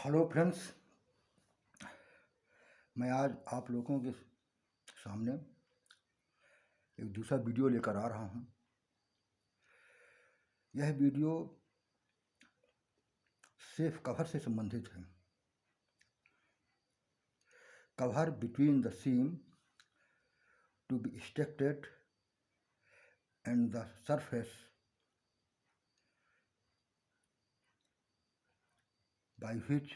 Hello friends, मैं आज आप लोगों के सामने एक दूसरा वीडियो लेकर आ रहा हूँ। यह वीडियो सेफ कवर से संबंधित है। Cover between the seam to be extracted and the surface by which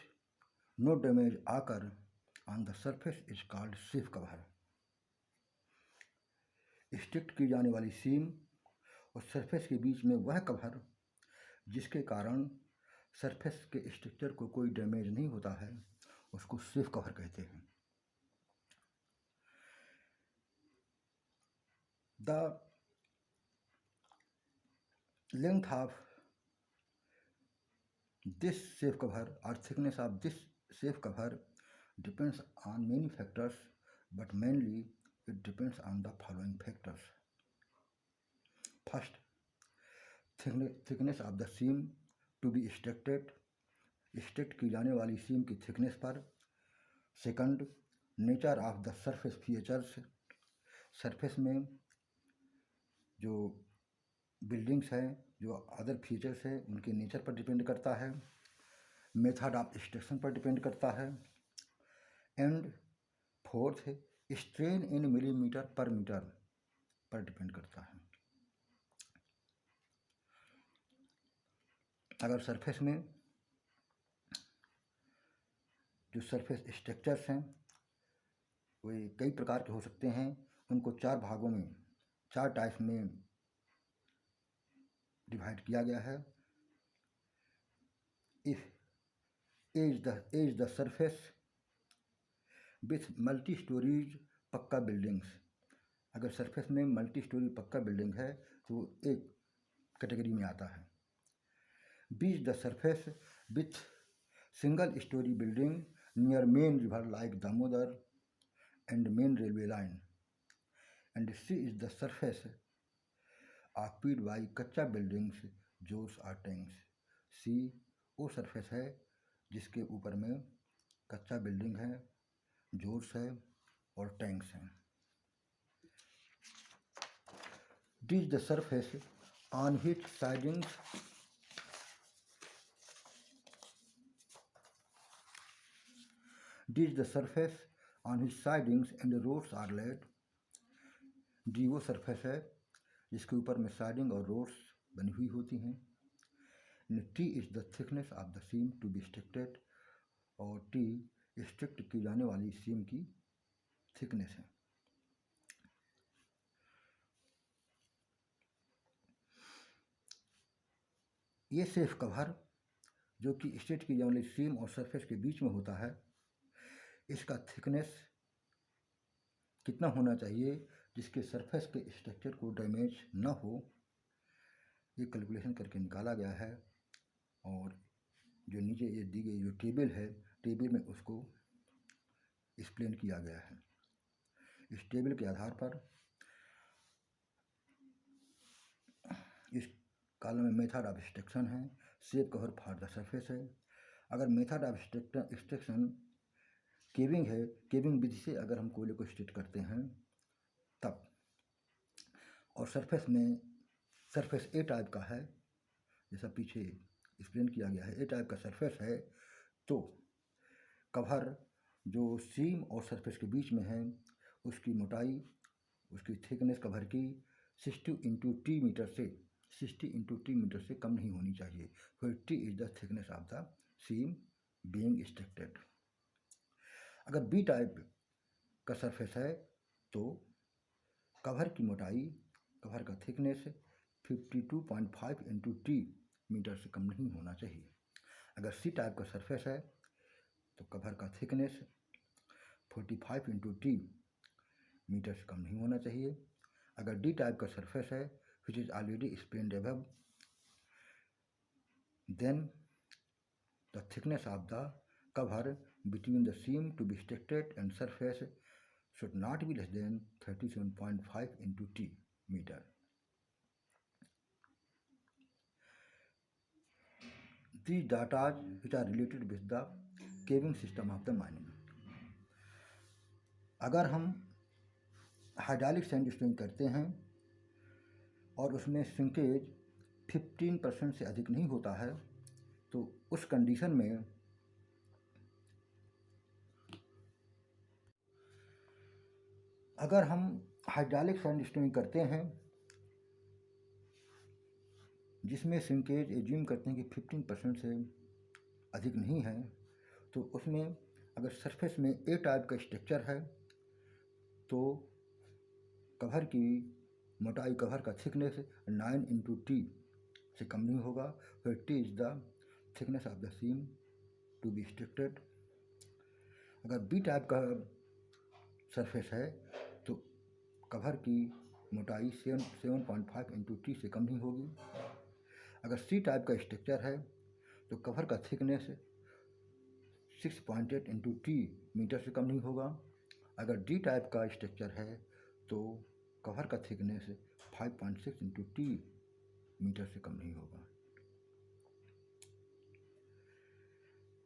no damage occur on the surface is called safe cover। Strict की जाने वाली सीम और सरफेस के बीच में वह कवर जिसके कारण सरफेस के स्ट्रक्चर को कोई डैमेज नहीं होता है, उसको सेफ कवर कहते हैं। The length of this safe cover or thickness of this safe cover depends on many factors, but mainly it depends on the following factors. First, thickness of the seam to be extracted, extract की जाने वाली सीम की thickness पर। Second, nature of the surface features, surface में जो buildings हैं, जो other features हैं, उनके नेचर पर डिपेंड करता है। मेथड ऑफ एक्सट्रैक्शन पर डिपेंड करता है। And fourth, strain in millimetre per metre पर डिपेंड करता है। अगर सरफेस में जो सरफेस स्ट्रक्चर्स हैं वे कई प्रकार के हो सकते हैं, उनको चार भागों में, चार टाइप्स में डिवाइड किया गया है। If as the surface with multi storeys pucca buildings, अगर सरफेस में मल्टी स्टोरी पक्का बिल्डिंग है तो एक कैटेगरी में आता है। B is the surface with single storey building near main river like Damodar and main railway line. And C is the surface occupied by kutcha buildings जोर्स और टैंक्स। सी वो सरफेस है जिसके ऊपर में कच्चा बिल्डिंग है, जोर्स है और टैंक्स हैं। D is the surface on which sidings D is the surface on which sidings and roads are laid. D वो सरफेस है जिसके ऊपर में साइडिंग और रोड्स बनी हुई होती हैं। T is the thickness of the seam to be extracted, और टी एक्सट्रैक्ट की जाने वाली सीम की थिकनेस है। ये सेफ कवर जो कि एक्सट्रैक्ट की जाने वाली सीम और सरफेस के बीच में होता है, इसका थिकनेस कितना होना चाहिए जिसके सरफेस के स्ट्रक्चर को डैमेज न हो, ये कैलकुलेशन करके निकाला गया है। और जो नीचे ये दी गई जो टेबल है, टेबल में उसको एक्सप्लेन किया गया है। इस टेबल के आधार पर इस कॉलम में मेथड ऑफ एक्सट्रैक्शन है, safe cover for the surface है। अगर मेथड ऑफ एक्सट्रैक्शन केविंग है, केविंग विधि से अगर हम कोयले को एक्सट्रैक्ट करते हैं तब, और सरफेस में सरफेस ए टाइप का है, जैसा पीछे एक्सप्लेन किया गया है, ए टाइप का सरफेस है, तो कवर जो सीम और सरफेस के बीच में है उसकी मोटाई, उसकी थिकनेस कवर की 60 इंटू टी मीटर से 60 इंटू टी मीटर से कम नहीं होनी चाहिए। फिर T is the thickness of the seam being extracted. अगर बी टाइप का सरफेस है तो कवर की मोटाई, कवर का थिकनेस 52.5 इंटू टी मीटर से कम नहीं होना चाहिए। अगर सी टाइप का सरफेस है तो कवर का थिकनेस 45 इंटू टी मीटर से कम नहीं होना चाहिए। अगर डी टाइप का सरफेस है which is already explained above, then the thickness of the cover between the seam to be extracted and surface should not be less than 37.5 into t meter. these data which are related with the caving system of the mining. अगर हम hydraulic sandstone करते हैं और उसमें shrinkage 15% से अधिक नहीं होता है, तो उस कंडीशन में अगर हम हाइड्रोलिक सैंडस्टोन करते हैं जिसमें श्रिंकेज एज्यूम करते हैं कि 15% से अधिक नहीं है, तो उसमें अगर सरफेस में ए टाइप का स्ट्रक्चर है तो कवर की मोटाई, कवर का थिकनेस 9 × T से कम नहीं होगा, फिर T is the thickness of the seam to be extracted. अगर बी टाइप का सरफेस है तो कवर की मोटाई 7.5 × T से कम नहीं होगी। अगर सी टाइप का स्ट्रक्चर है तो कवर का थिकनेस 6.8 × T मीटर से कम नहीं होगा। अगर डी टाइप का स्ट्रक्चर है तो कवर का थिकनेस 5.6 × T मीटर से कम नहीं होगा।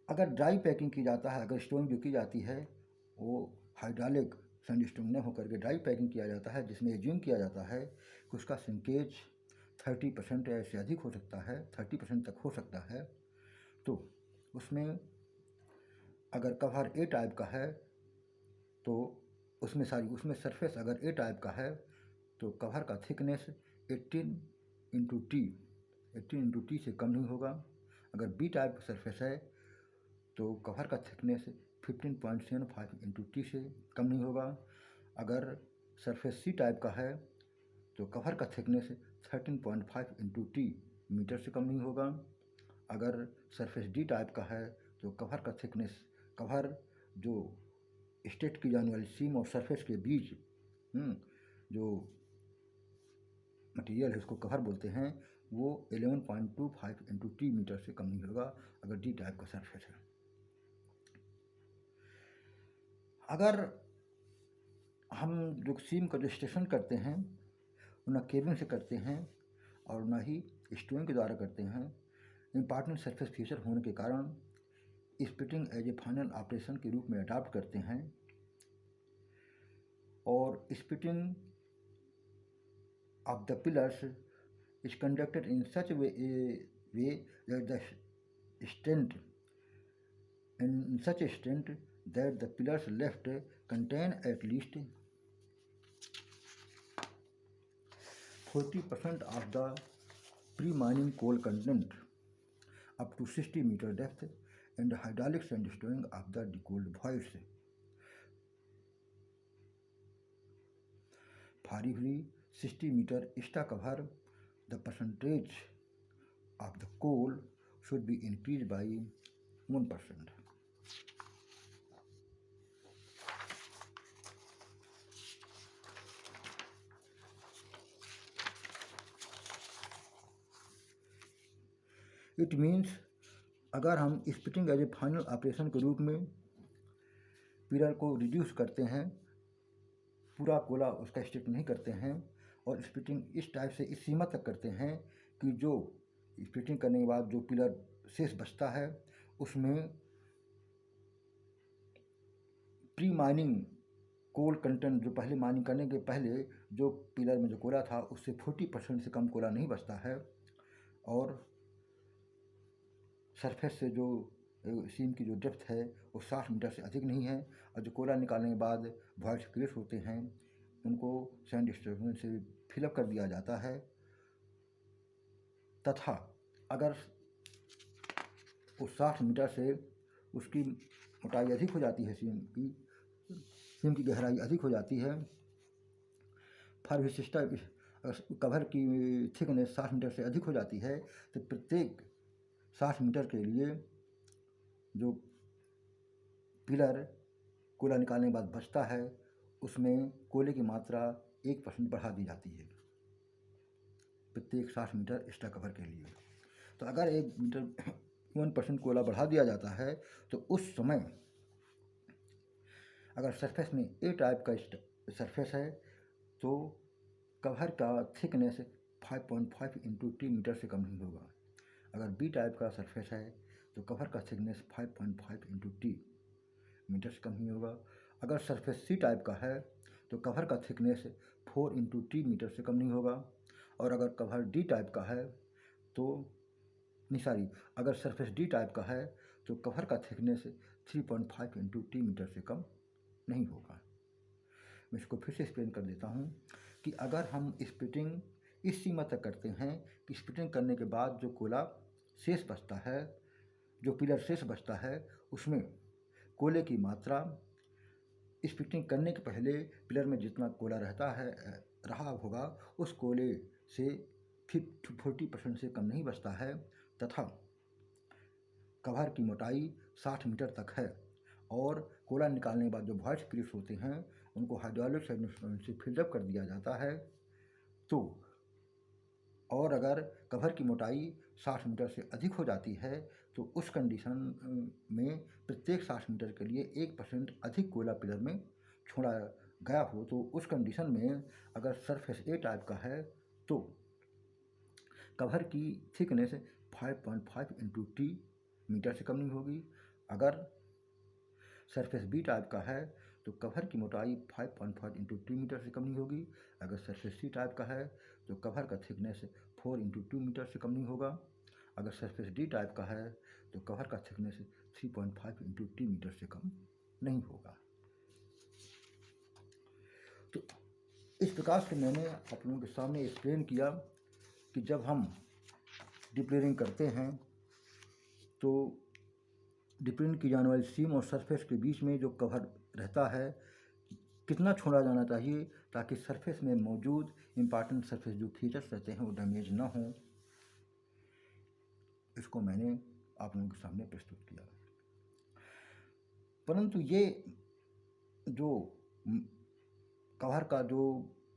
अगर ड्राई पैकिंग की जाता है, अगर स्टोन जो की जाती है वो हाइड्रोलिक सैंडस्टोन न होकर के ड्राई पैकिंग किया जाता है, जिसमें एज्यूम किया जाता है कि उसका श्रिंकेज 30% या इससे अधिक हो सकता है, 30% तक हो सकता है, तो उसमें अगर कवर ए टाइप का है तो उसमें सरफेस अगर ए टाइप का है तो कवर का थिकनेस 18 × T से कम नहीं होगा। अगर बी टाइप का सरफेस है तो कवर का थिकनेस 15.75 × T से कम नहीं होगा। अगर सरफेस सी टाइप का है तो कवर का थिकनेस 13.5 × T मीटर से कम नहीं होगा। अगर सरफेस डी टाइप का है तो कवर का थिकनेस, कवर जो स्टेट की जाने वाली सीम और सरफेस के बीच जो मटेरियल है उसको कवर बोलते हैं, वो 11.25 × T मीटर से कम नहीं होगा अगर डी टाइप का सरफेस है। अगर हम जो सीम का जो स्टेशन करते हैं न केबिन से करते हैं और न ही स्टोन के द्वारा करते हैं, इम्पॉर्टेंट सरफेस फीचर होने के कारण splitting as a final operation के रूप में अडॉप्ट करते हैं। और splitting of the pillars is conducted in such way that the stent in such a extent that the pillars left contain at least 40% of the pre-mining coal content up to 60 meter depth and hydraulic sandstone of the decooled voids. For every 60 meter extra cover, the percentage of the coal should be increased by 1%. It means अगर हम splitting as a final operation के रूप में pillar को reduce करते हैं, पूरा Cola उसका स्टिक नहीं करते हैं और स्पिटिंग इस टाइप से इस सीमा तक करते हैं कि जो स्पिटिंग करने के बाद जो पिलर शेष बचता है उसमें प्री माइनिंग कोल कंटेंट, जो पहले माइनिंग करने के पहले जो पिलर में जो कोला था उससे 40% से कम कोला नहीं बचता है और सरफेस से जो सीम की जो डेप्थ है वो 60 मीटर से अधिक नहीं है और जो कोला निकालने के बाद वॉइड्स क्रिएट होते हैं उनको सैंडस्टोन से फिलअप कर दिया जाता है। तथा अगर वो 60 मीटर से उसकी मोटाई अधिक हो जाती है, सीम की गहराई अधिक हो जाती है, फर सिस्टम कवर की थिकनेस 60 मीटर से अधिक हो जाती है, तो प्रत्येक 60 मीटर के लिए जो पिलर कोला निकालने के बाद बचता है उसमें कोले की मात्रा 1% बढ़ा दी जाती है प्रत्येक 60 मीटर एक्स्ट्रा कवर के लिए। तो अगर 1% कोला बढ़ा दिया जाता है तो उस समय अगर सरफेस में ए टाइप का सरफेस है तो कवर का थिकनेस 5.5 × T मीटर से कम नहीं होगा। अगर बी टाइप का सरफेस है तो कवर का थिकनेस 5.5 इंटू टी मीटर से कम नहीं होगा। अगर सरफेस सी टाइप का है तो कवर का थिकनेस 4 इंटू टी मीटर से कम नहीं होगा। और अगर कवर डी टाइप का है तो अगर सरफेस डी टाइप का है तो कवर का थिकनेस 3.5 इंटू टी मीटर से कम नहीं होगा। मैं इसको फिर से एक्सप्लेन कर देता हूँ कि अगर हम स्प्लिटिंग इस सीमा तक करते हैं कि स्प्लिटिंग करने के बाद जो कोला शेष बचता है, जो पिलर शेष बचता है, उसमें कोले की मात्रा स्प्लिटिंग करने के पहले पिलर में जितना कोला रहा होगा उस कोले से 40% से कम नहीं बचता है, तथा कवर की मोटाई 60 मीटर तक है। और कोला निकालने के बाद जो वॉइड क्लिप्स होते हैं उनको हाइड्रोलिक सॉल्यूशन से फिल्डअप कर दिया जाता है। तो और अगर कवर की मोटाई 60 मीटर से अधिक हो जाती है तो उस कंडीशन में प्रत्येक 60 मीटर के लिए 1% अधिक कोयला पिलर में छोड़ा गया हो, तो उस कंडीशन में अगर सरफेस ए टाइप का है तो कवर की थिकनेस 5.5 इंटू टी मीटर से कम नहीं होगी। अगर सरफेस बी टाइप का है तो कवर की मोटाई 5.5 इंटू टी मीटर से कम नहीं होगी। अगर सरफेस सी टाइप का है तो कवर का थिकनेस 4 इंटू 2 मीटर से कम नहीं होगा। अगर सरफेस डी टाइप का है तो कवर का थिकनेस 3.5 इंटू टी मीटर से कम नहीं होगा। तो इस प्रकार से मैंने आप लोगों के सामने एक्सप्लेन किया कि जब हम डिप्लेयरिंग करते हैं तो डिप्लेन की जाने वाली सीम और सरफेस के बीच में जो कवर रहता है कितना छोड़ा जाना चाहिए ताकि सरफेस में मौजूद इम्पॉर्टेंट सरफेस जो फीचर्स रहते हैं वो डैमेज ना हो, इसको मैंने आप लोगों के सामने प्रस्तुत किया। परंतु ये जो कवर का जो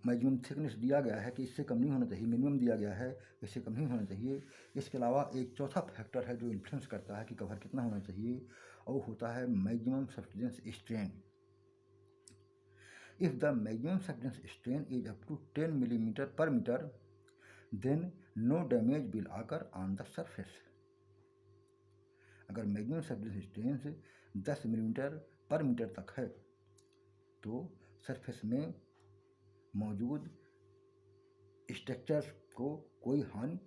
मैक्सिमम थिकनेस दिया गया है कि इससे कम नहीं होना चाहिए, मिनिमम दिया गया है इससे कम नहीं होना चाहिए, इसके अलावा एक चौथा फैक्टर है जो इन्फ्लुएंस करता है कि कवर कितना होना चाहिए, और वो होता है maximum subsidence strain. If the maximum subsidence strain is up to 10 millimetre per metre then no damage will occur on the surface. अगर मैक्सिमम सब्सटेंस स्ट्रेन से 10 मिलीमीटर पर मीटर तक है तो सरफेस में मौजूद स्ट्रक्चर्स को कोई हानि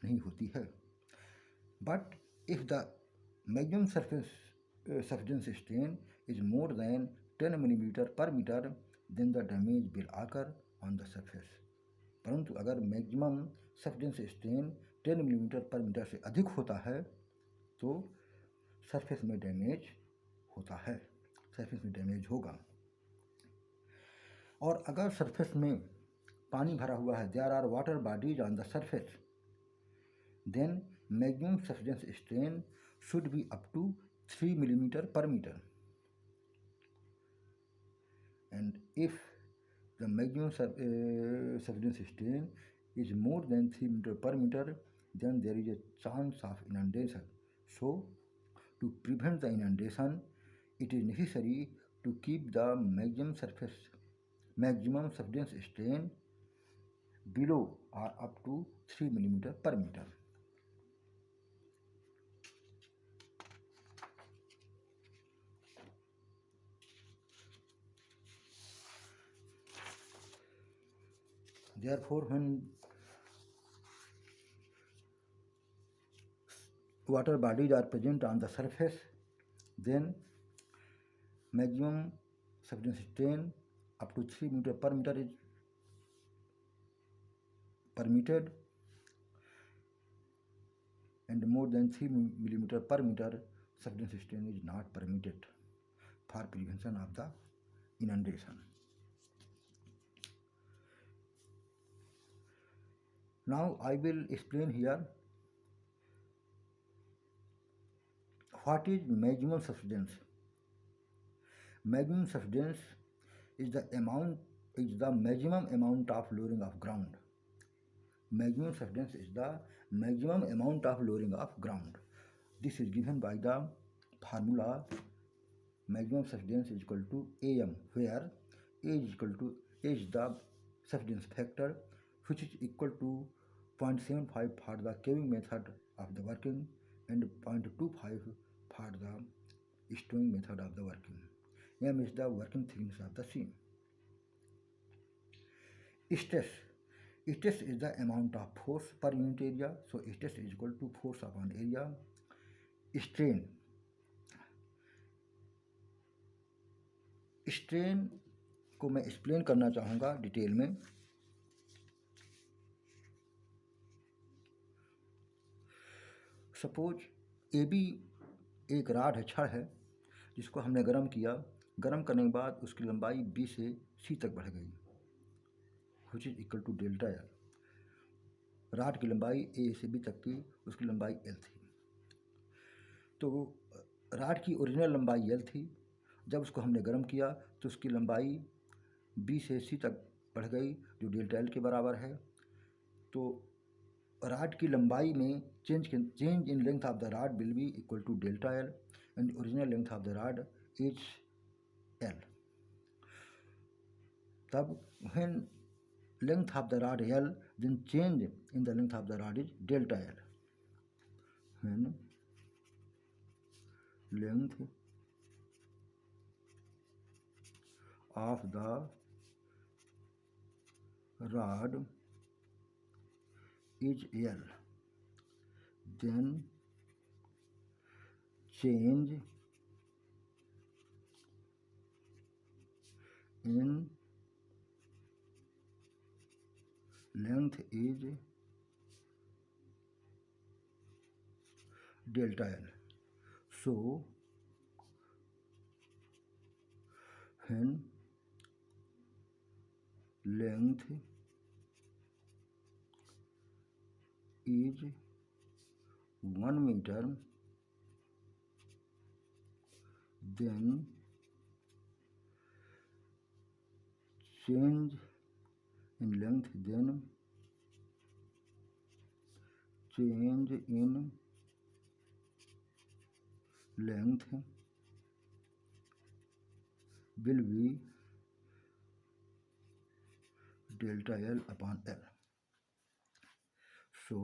नहीं होती है। But if the maximum subsidence strain is more than 10 millimetre per metre then the damage will occur on the surface. परंतु अगर maximum subsidence strain 10 millimetre per metre से अधिक होता है तो सरफेस में डैमेज होता है, सरफेस में डैमेज होगा। और अगर सरफेस में पानी भरा हुआ है, there are water bodies on the surface, then maximum subsidence strain should be up to 3 millimetre per metre. And if the maximum subsidence strain is more than 3 meter per meter, then there is a chance of inundation. So, to prevent the inundation, it is necessary to keep the maximum subsidence strain below or up to 3 millimeter per meter. Therefore, when water bodies are present on the surface, then maximum subsidence strain up to 3 meter per meter is permitted, and more than 3 millimeter per meter subsidence strain is not permitted for prevention of the inundation. Now I will explain here what is maximum subsidence. Maximum subsidence is the maximum amount of lowering of ground. Maximum subsidence is the maximum amount of lowering of ground. This is given by the formula maximum subsidence is equal to AM, where A is the subsidence factor, which is equal to 0.75 for the caving method of the working and 0.25 for the stowing method of the working. M is the working thickness of the seam. Stress. Stress is the amount of force per unit area. So stress is equal to force upon area. Strain. Strain को मैं explain करना चाहूँगा detail में। Suppose A B एक rod है, छड़ है, जिसको हमने गर्म किया। गर्म करने के बाद उसकी लंबाई बी से सी तक बढ़ गई, which is equal to delta L. Rod की लंबाई ए से बी तक थी, उसकी लंबाई एल थी। तो राड की ओरिजिनल लंबाई एल थी। जब उसको हमने गर्म किया तो उसकी लंबाई बी से सी तक बढ़ गई, जो डेल्टा एल के बराबर है। तो राड की लंबाई में change in length of the rod will be equal to delta L and original length of the rod is L. तब when length of the rod L, then change in the length of the rod is delta L. When length of the rod is L, then change in length is delta L. So when length is 1 meter, then change in length, then change in length will be delta L upon L. So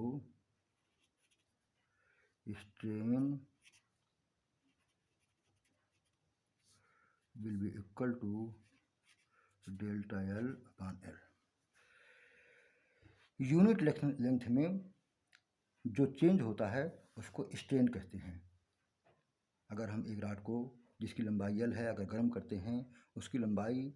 strain will be equal to delta L upon L. Unit length में जो change होता है उसको strain कहते हैं। अगर हम एक राड को जिसकी लंबाई L है अगर गर्म करते हैं, उसकी लंबाई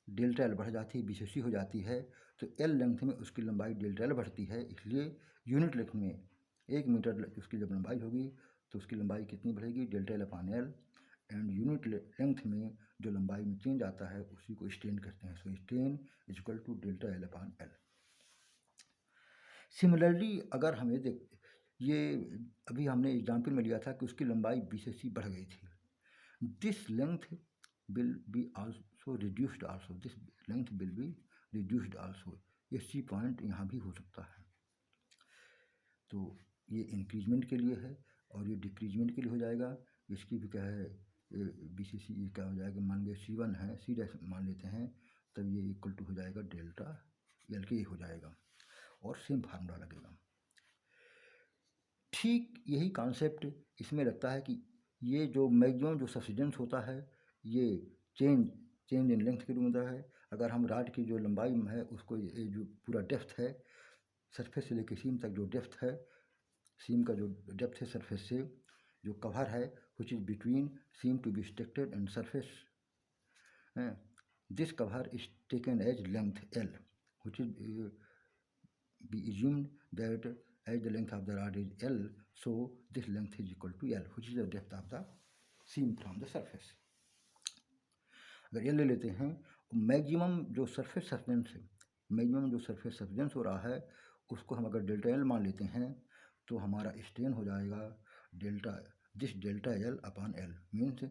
डेल्टा L बढ़ जाती है, BCC हो जाती है, तो L लेंथ में उसकी लंबाई डेल्टा L बढ़ती है। इसलिए यूनिट लेंथ में 1 मीटर उसकी जब लंबाई होगी तो उसकी लंबाई कितनी बढ़ेगी, delta L upon L। And unit length में जो लंबाई में चेंज आता है उसी को स्ट्रेन कहते हैं। So strain is equal to delta L upon L। Similarly अगर हमें ये अभी हमने एग्जाम्पल में लिया था कि उसकी लंबाई बी से सी बढ़ गई थी। This length will be also reduced also, this length will be reduced also. ये सी पॉइंट यहाँ भी हो सकता है। तो ये इंक्रीजमेंट के लिए है और ये डिक्रीजमेंट के लिए हो जाएगा। इसकी भी क्या है, बी सी सी क्या हो जाएगा, मान लीजिए C1 है, C डैश मान लेते हैं, तब ये इक्वल टू हो जाएगा डेल्टा एल के हो जाएगा और सेम फार्मूला लगेगा। ठीक यही कॉन्सेप्ट इसमें लगता है कि ये जो मैक्सिमम जो सब्सिडेंस होता है ये चेंज इन लेंथ के रूप में होता है। अगर हम राड की जो लंबाई है उसको ये जो पूरा डेप्थ है सरफेस से लेकर सीम तक, जो डेप्थ है सीम का जो डेप्थ है सरफेस से, जो कवर है which is between seam to be extracted and surface, this cover is taken as length L, which is be assumed that as the length of the rod is L, so this length is equal to L, which is the depth of the seam from the surface. अगर L ले लेते हैं, maximum जो surface substance हो रहा है उसको हम अगर डेल्टा L मान लेते हैं तो हमारा स्ट्रेन हो जाएगा delta L upon L, means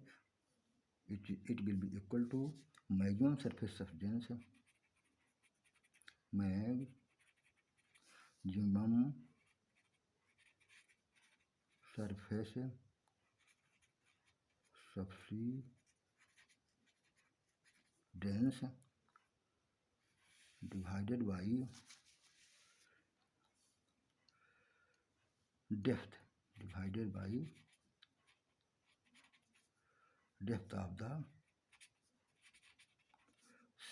it will be equal to maximum surface subsidence, maximum surface subsidence divided by depth divided by depth of the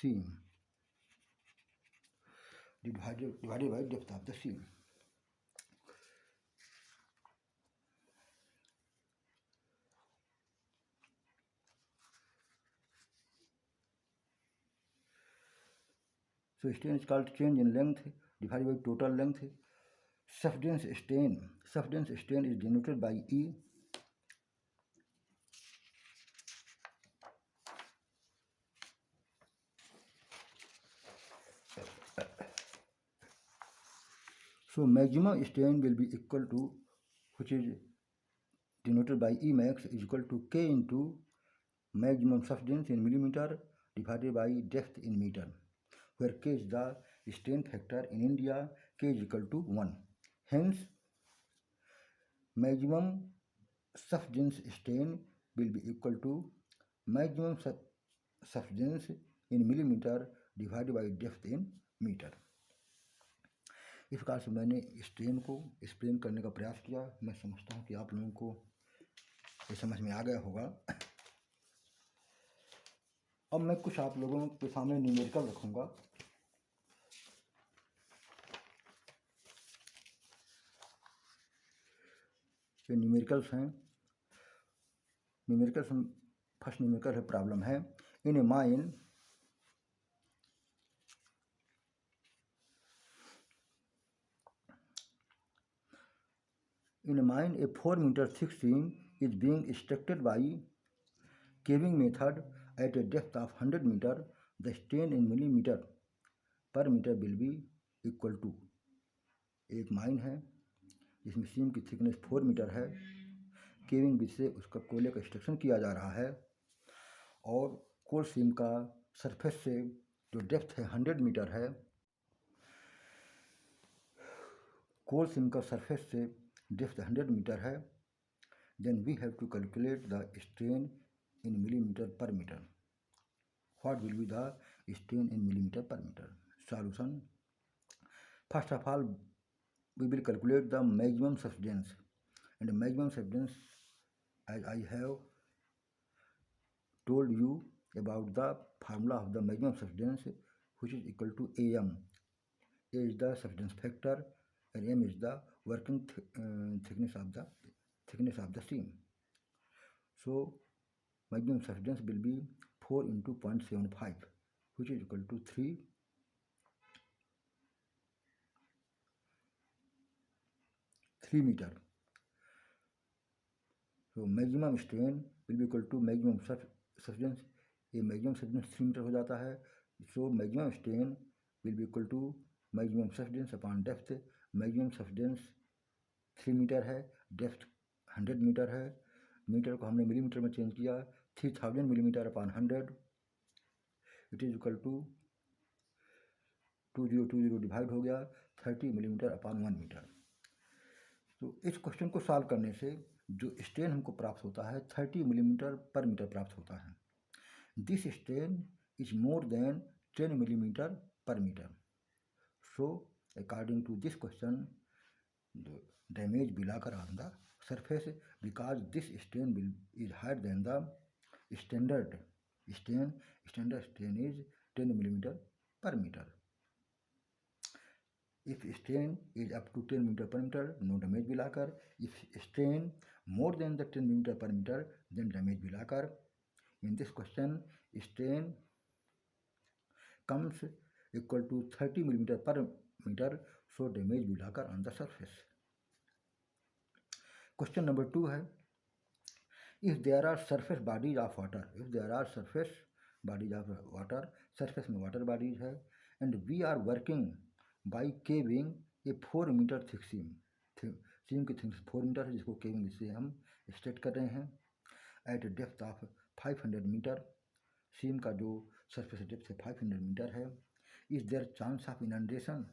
seam divided by depth of the seam. So strain is called change in length divided by total length. Subsidence strain is denoted by E. So maximum strain will be equal to, which is denoted by E max, is equal to K into maximum subsidence in millimeter divided by depth in meter, where K is the strain factor. In India, K is equal to 1. Hence, maximum subsidence strain will be equal to maximum subsidence in millimeter divided by depth in metre. इस प्रकार से मैंने strain को explain करने का प्रयास किया. मैं समझता हूँ कि आप लोगों को ये समझ में आ गया होगा. अब मैं कुछ आप लोगों के सामने न्यूमेरिकल रखूँगा. ये न्यूमेरिकल्स हैं. न्यूमेरिकल्स फर्स्ट न्यूमेरिकल है, प्रॉब्लम है. इन ए mine a 4 meter thick seam is being extracted by caving method at a depth of 100 meter. The strain in millimeter per meter will be equal to. एक mine है जिसमें सीम की thickness 4 metre है. Caving विधि से उसका कोयले का एक्सट्रैक्शन किया जा रहा है और कोल सीम का सरफेस से जो डेप्थ है 100 मीटर है. कोल सीम का सरफेस से डेप्थ 100 मीटर है. Then we have to calculate the strain in millimetre per metre. What will be the strain in millimetre per metre? Solution. First of all we will calculate the maximum subsidence, and the maximum subsidence, as I have told you about the formula of the maximum subsidence, which is equal to AM. A is the subsidence factor and M is the working thickness of the seam. So maximum subsidence will be 4 into 0.75, which is equal to 3 meter. So maximum strain will be equal to maximum subsidence. ये maximum subsidence 3 metre हो जाता है. So maximum strain will be equal to maximum subsidence upon depth. maximum subsidence 3 metre है, depth 100 metre है. Metre को हमने millimetre में change किया. 3000 millimetre upon 100, it is equal to 2020 divide हो गया 30 मिलीमीटर अपॉन 1 मीटर. तो इस क्वेश्चन को सॉल्व करने से जो स्ट्रेन हमको प्राप्त होता है 30 मिलीमीटर पर मीटर प्राप्त होता है. This strain is more than 10 millimetre per metre. So according to this question damage will occur on the surface because this strain is higher than the standard strain. Standard strain is 10 millimeter per meter. If strain is up to 10 meter per meter, no damage will occur. If strain more than the 10 meter per meter, then damage will occur. In this question, strain comes equal to 30 millimeter per meter, so damage will occur on the surface. Question number 2 है, if there are surface bodies of water, surface में water bodies है, and we are working by caving a 4 meter thick seam. सीम की thickness 4 metre है जिसको caving से हम extract कर रहे हैं. At depth of 500 metre. Seam का जो सरफेस डेप्थ है 500 मीटर है. Is there chance of inundation?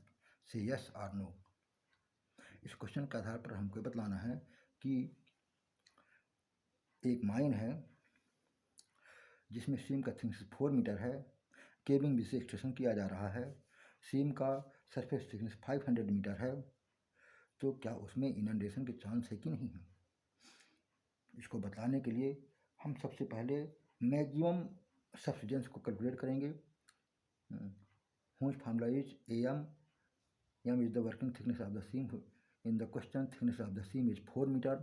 Say yes और नो. इस क्वेश्चन के आधार पर हमको बतलाना है कि एक माइन है जिसमें सीम का थिकनेस 4 मीटर है. केविंग भी से एक्सट्रैक्शन किया जा रहा है. सीम का सरफेस थिकनेस 500 मीटर है. तो क्या उसमें इनंडेशन के चांस है कि नहीं है। इसको बताने के लिए हम सबसे पहले मैक्सिमम सब्सिडेंस को कैलकुलेट करेंगे। whose formula is AM. M is the working thickness of the seam. In the question thickness of the seam is 4 metre,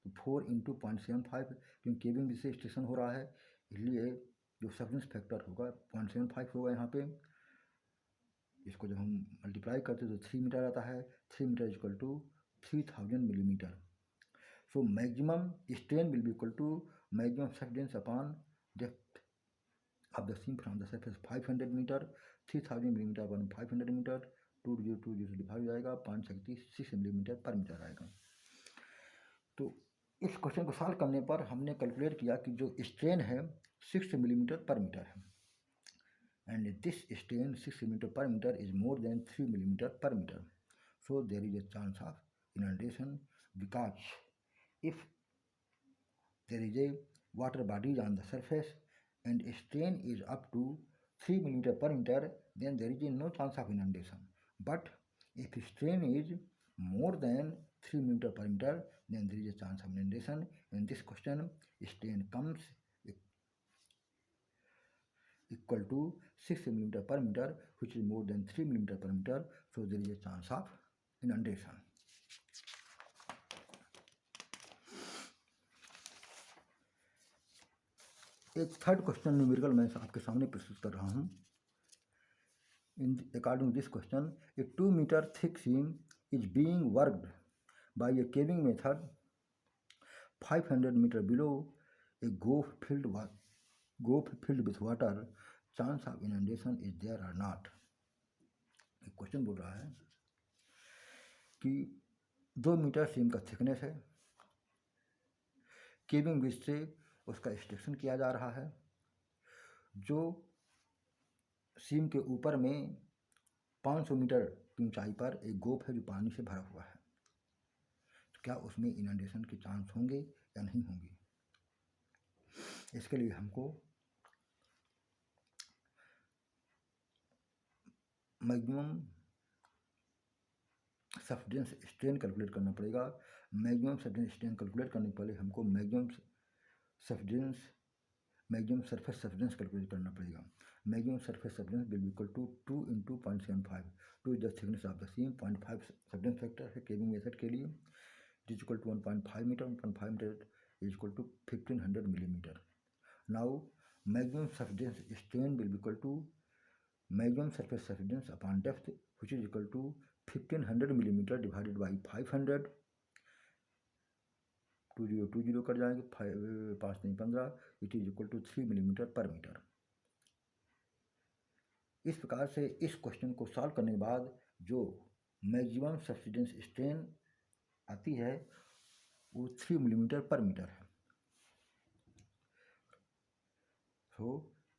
तो 4 इंटू 0.75, क्योंकि केबिंग से स्टेशन हो रहा है इसलिए जो सब्सिडेंस फैक्टर होगा 0.75 होगा यहाँ पे। इसको जब हम मल्टीप्लाई करते हैं तो 3 मीटर आता है। 3 metre equal to 3000 millimetre. So maximum strain will be equal to maximum subsidence upon depth of the seam from the surface 500 metre, 3000 millimetre upon 500 metre, 2020 से डिवाइड हो जाएगा, 536 मिलीमीटर पर मीटर आएगा। तो इस क्वेश्चन को solve करने पर हमने कैलकुलेट किया कि जो स्ट्रेन है 6 मिलीमीटर पर मीटर है, and this strain 6 millimetre per metre is more than 3 millimetre per metre. So there is a chance of inundation because if there is a water bodies on the surface and strain is up to 3 millimeter per meter, then there is no chance of inundation. But if strain is more than 3 millimeter per meter, then there is a chance of inundation. In this question, strain comes equal to 6 millimeter per meter, which is more than 3 millimeter per meter. So there is a chance of inundation. एक third question numerical मैं आपके सामने प्रस्तुत कर रहा हूँ। In according to this question, a 2 meter thick seam is being worked by a caving method 500 meter below a gulf filled with water. Chance of inundation is there or not? एक question बोल रहा है कि 2 metre seam का thickness है, caving bridge से उसका extraction किया जा रहा है, जो सीम के ऊपर में 500 मीटर की ऊंचाई पर एक गोफ है जो पानी से भरा हुआ है। तो क्या उसमें इनंडेशन के चांस होंगे या नहीं होंगे। इसके लिए हमको मैक्सिमम सब्सिडेंस स्ट्रेन कैलकुलेट करना पड़ेगा। मैक्सिमम सब्सिडेंस स्ट्रेन कैलकुलेट करने के पहले हमको मैक्सिमम सरफेस सब्सिडेंस कैलकुलेट करना पड़ेगा। Maximum surface subsidence will be equal to 2 into 0.75। 2 is the thickness of the seam, 0.5 subsidence factor है केविंग मेथड के लिए। It is equal to 1.5 metre, 1.5 metre is equal to 1500 millimetre. Now maximum subsidence strain will be equal to maximum surface subsidence upon depth which is equal to 1500 millimetre divided by 500। 20 कट जाएंगे, 5 3 15, it is equal to 3 millimetre per metre. इस प्रकार से इस question को solve करने के बाद जो मैक्सिमम सब्सिडेंस स्ट्रेन आती है वो 3 मिलीमीटर पर मीटर है। सो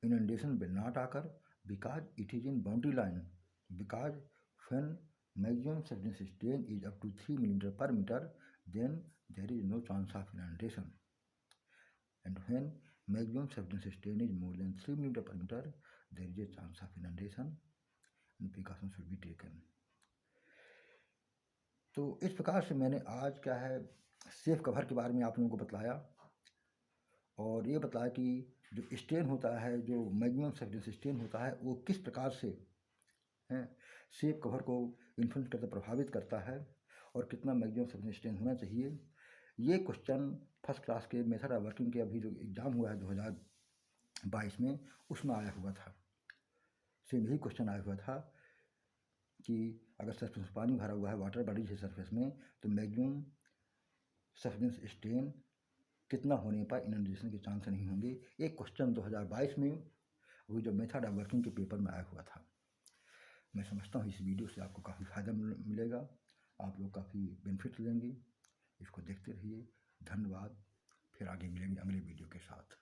इनंडेशन विल नॉट आकर because it is in boundary line, because when maximum subsidence strain is up to 3 millimeter per meter, then there is no chance of inundation. And when maximum subsidence strain is more than 3 millimeter per meter, there is a chance of inundation and precaution should be taken. तो इस प्रकार से मैंने आज क्या है safe cover के बारे में आप लोगों को बतलाया, और ये बताया कि जो स्ट्रेन होता है, जो मैक्सिमम सबसिडेंस स्ट्रेन होता है, वो किस प्रकार से सेफ कवर को इन्फ्लुएंस करता, प्रभावित करता है, और कितना मैक्सिमम सबसिडेंस स्ट्रेन होना चाहिए। ये क्वेश्चन फर्स्ट क्लास के मेथड ऑफ वर्किंग के अभी जो एग्ज़ाम हुआ है 2022 में, उसमें आया हुआ था। सेम यही क्वेश्चन आया हुआ था कि अगर सरफेस में पानी भरा हुआ है, वाटर बॉडीज है सरफेस में, तो मैक्सिमम सबसिडेंस स्ट्रेन कितना होने पर इनंडेशन के चांस नहीं होंगे। एक क्वेश्चन 2022 में वही जो मेथड ऑफ वर्किंग के पेपर में आया हुआ था। मैं समझता हूँ इस वीडियो से आपको काफ़ी फ़ायदा मिलेगा, आप लोग काफ़ी बेनिफिट लेंगे। इसको देखते रहिए। धन्यवाद। फिर आगे मिलेंगे अगले वीडियो के साथ।